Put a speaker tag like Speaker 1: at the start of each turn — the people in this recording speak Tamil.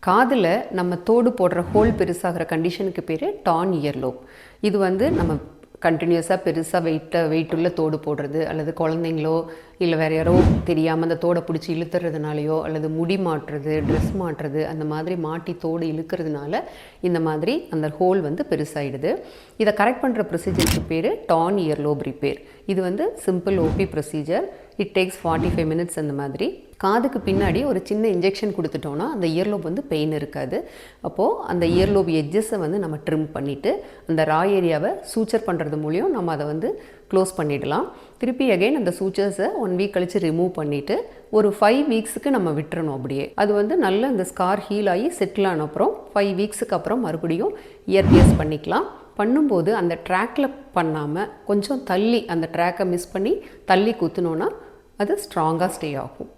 Speaker 1: காதில் நம்ம தோடு போடுற ஹோல் பெருசாகிற கண்டிஷனுக்கு பேர் டான் இயர்லோப். இது வந்து நம்ம கண்டினியூஸாக பெருசாக வெயிட்டுள்ள தோடு போடுறது, அல்லது குழந்தைங்களோ இல்லை வேறு யாரோ தெரியாமல் அந்த தோடை பிடிச்சி இழுத்துறதுனாலையோ, அல்லது முடி மாட்டுறது, ட்ரெஸ் மாட்டுறது, அந்த மாதிரி மாட்டி தோடு இழுக்கிறதுனால இந்த மாதிரி அந்த ஹோல் வந்து பெருசாகிடுது. இதை கரெக்ட் பண்ணுற ப்ரொசீஜருக்கு பேர் டான் இயர்லோப் ரிப்பேர். இது வந்து simple OP procedure. It takes 45 minutes. அந்த மாதிரி காதுக்கு பின்னாடி ஒரு சின்ன இன்ஜெக்ஷன் கொடுத்துட்டோன்னா அந்த இயர்லோப் வந்து பெயின் இருக்காது. அப்போது அந்த இயர்லோப் எட்ஜஸை வந்து நம்ம ட்ரிம் பண்ணிவிட்டு அந்த ரா ஏரியாவை சூச்சர் பண்ணுறது மூலியம் நம்ம அதை வந்து க்ளோஸ் பண்ணிடலாம். திருப்பி அகைன் அந்த சூச்சர்ஸை 1 வீக் கழித்து ரிமூவ் பண்ணிவிட்டு ஒரு 5 வீக்ஸுக்கு நம்ம விட்டுறணும். அப்படியே அது வந்து நல்ல அந்த ஸ்கார் ஹீல் ஆகி செட்டில் ஆன அப்புறம் 5 வீக்ஸுக்கு அப்புறம் மறுபடியும் இயர் பியர்ஸ் பண்ணிக்கலாம். பண்ணும்போது அந்த ட்ராக்கில் பண்ணாமல் கொஞ்சம் தள்ளி அந்த ட்ராக்கை மிஸ் பண்ணி தள்ளி குத்துனோன்னா அது ஸ்ட்ராங்காக ஸ்டே ஆகும்.